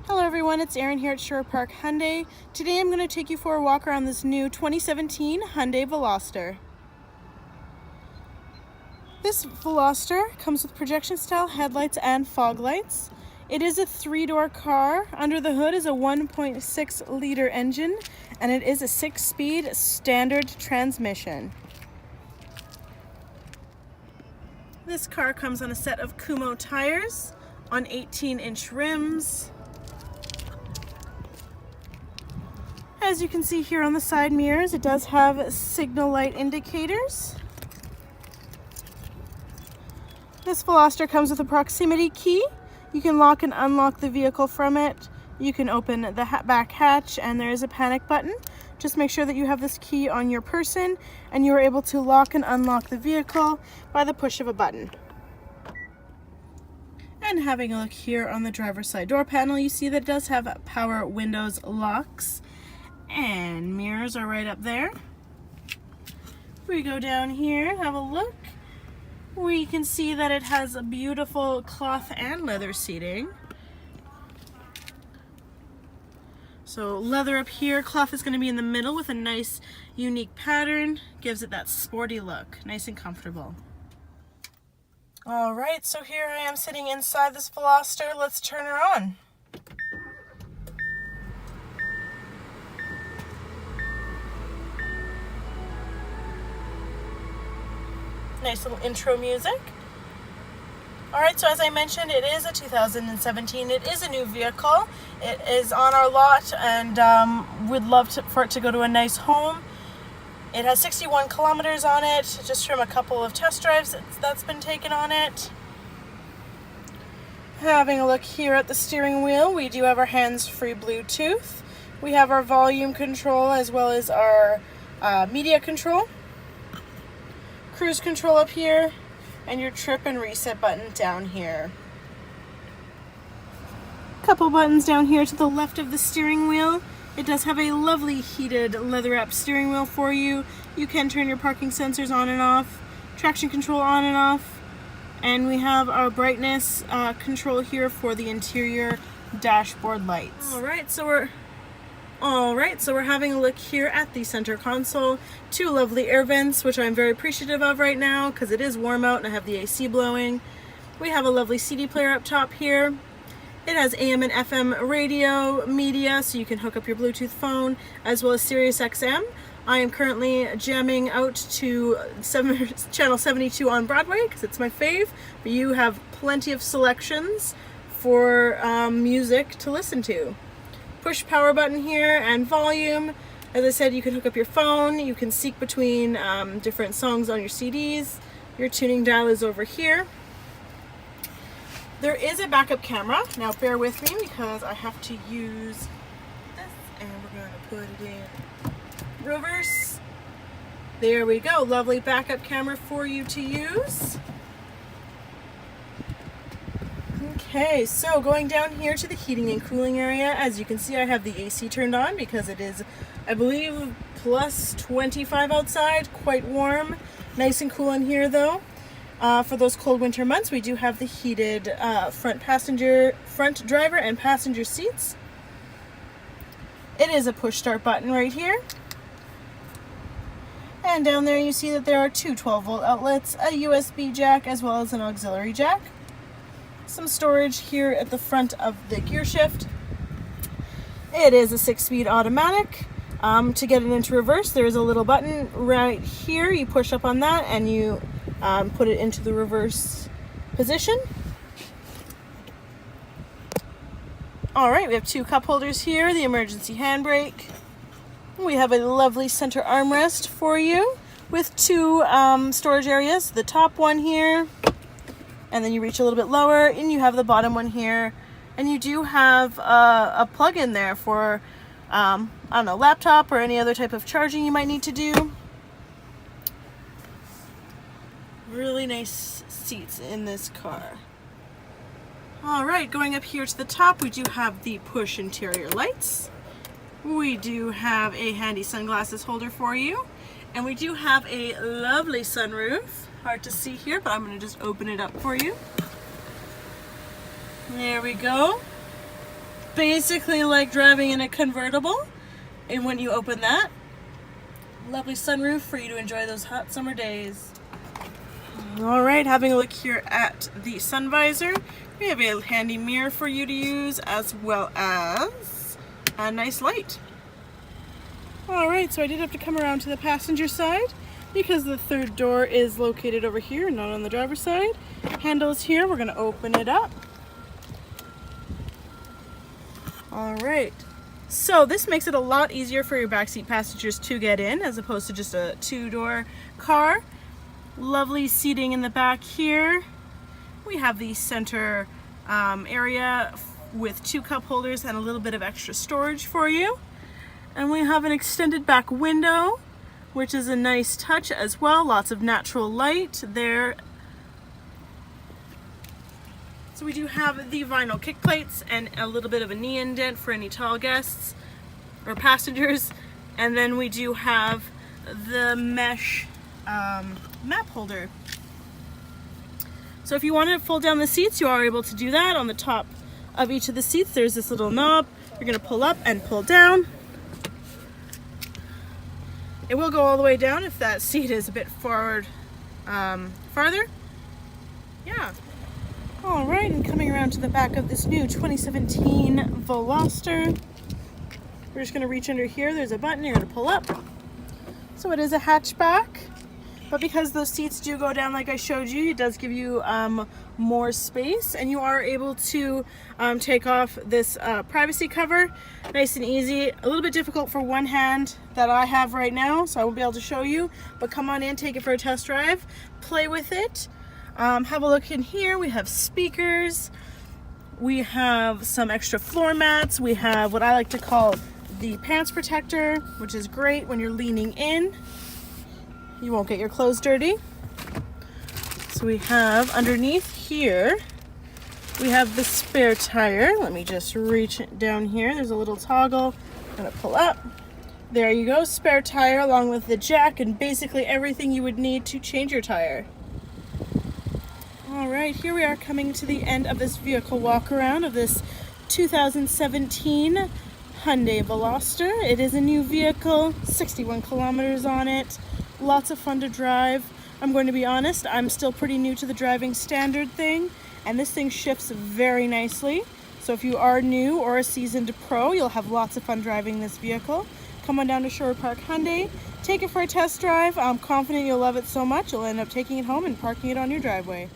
Hello everyone, it's Erin here at Sherwood Hyundai. Today I'm going to take you for a walk around this new 2017 Hyundai Veloster. This Veloster comes with projection style headlights and fog lights. It is a 3-door car. Under the hood is a 1.6 liter engine and it is a 6-speed standard transmission. This car comes on a set of Kumho tires on 18-inch rims. As you can see here on the side mirrors, it does have signal light indicators. This Veloster comes with a proximity key. You can lock and unlock the vehicle from it. You can open the back hatch and there is a panic button. Just make sure that you have this key on your person and you are able to lock and unlock the vehicle by the push of a button. And having a look here on the driver's side door panel, you see that it does have power windows locks. And mirrors are right up there. We go down here, have a look. We can see that it has a beautiful cloth and leather seating. So leather up here, cloth is going to be in the middle with a nice unique pattern. Gives it that sporty look, nice and comfortable. Alright, so here I am sitting inside this Veloster. Let's turn her on. Nice little intro music. Alright, so as I mentioned, it is a 2017. It is a new vehicle. It is on our lot and we'd love for it to go to a nice home. It has 61 kilometers on it, just from a couple of test drives that's been taken on it. Having a look here at the steering wheel, we do have our hands-free Bluetooth. We have our volume control as well as our media control. Cruise control up here, and your trip and reset button down here. Couple buttons down here to the left of the steering wheel. It does have a lovely heated leather-wrapped steering wheel for you. You can turn your parking sensors on and off, traction control on and off, and we have our brightness control here for the interior dashboard lights. Alright, so we're having a look here at the center console. 2 lovely air vents, which I'm very appreciative of right now because it is warm out and I have the AC blowing. We have a lovely CD player up top here. It has AM and FM radio media, so you can hook up your Bluetooth phone, as well as Sirius XM. I am currently jamming out to channel 72 on Broadway because it's my fave, but you have plenty of selections for music to listen to. Push power button here and volume. As I said, you can hook up your phone. You can seek between different songs on your CDs. Your tuning dial is over here. There is a backup camera. Now bear with me because I have to use this and we're going to put it in reverse. There we go. Lovely backup camera for you to use. Okay, so going down here to the heating and cooling area, as you can see I have the AC turned on because it is, I believe, plus 25 outside, quite warm. Nice and cool in here though. For those cold winter months, we do have the heated front driver and passenger seats. It is a push start button right here. And down there you see that there are 2 12-volt outlets, a USB jack, as well as an auxiliary jack. Some storage here at the front of the gear shift. It is a 6-speed automatic. To get it into reverse, there is a little button right here. You push up on that and you put it into the reverse position. Alright, we have 2 cup holders here, the emergency handbrake. We have a lovely center armrest for you with 2 storage areas. The top one here, and then you reach a little bit lower and you have the bottom one here, and you do have a plug in there for I don't know, laptop or any other type of charging you might need to do. Really nice seats in this car. Alright, going up here to the top, we do have the push interior lights. We do have a handy sunglasses holder for you, and we do have a lovely sunroof. Hard to see here, but I'm going to just open it up for you. There we go. basically like driving in a convertible. And when you open that, lovely sunroof for you to enjoy those hot summer days. All right, having a look here at the sun visor. We have a handy mirror for you to use, as well as a nice light. All right, so I did have to come around to the passenger side because the third door is located over here, not on the driver's side. Handles here, we're gonna open it up. All right, so this makes it a lot easier for your backseat passengers to get in as opposed to just a two-door car. Lovely seating in the back here. We have the center area with 2 cup holders and a little bit of extra storage for you. And we have an extended back window, which is a nice touch as well. Lots of natural light there. So we do have the vinyl kick plates and a little bit of a knee indent for any tall guests or passengers. And then we do have the mesh map holder. So if you want to fold down the seats, you are able to do that. On the top of each of the seats, there's this little knob. You're going to pull up and pull down. It will go all the way down if that seat is a bit forward, farther. Yeah. All right, and coming around to the back of this new 2017 Veloster. We're just going to reach under here. There's a button. You're going to pull up. So it is a hatchback. But because those seats do go down like I showed you, it does give you more space, and you are able to take off this privacy cover nice and easy. A little bit difficult for one hand that I have right now, so I won't be able to show you, but come on in, take it for a test drive, play with it. Have a look in here. We have speakers, we have some extra floor mats, we have what I like to call the pants protector, which is great when you're leaning in. You won't get your clothes dirty. So we have underneath here, we have the spare tire. Let me just reach down here. There's a little toggle. I'm gonna pull up. There you go, spare tire along with the jack and basically everything you would need to change your tire. All right, here we are coming to the end of this vehicle walk around of this 2017 Hyundai Veloster. It is a new vehicle, 61 kilometers on it. Lots of fun to drive. I'm going to be honest, I'm still pretty new to the driving standard thing, and this thing shifts very nicely. So if you are new or a seasoned pro, you'll have lots of fun driving this vehicle. Come on down to Sherwood Park Hyundai, take it for a test drive. I'm confident you'll love it so much, you'll end up taking it home and parking it on your driveway.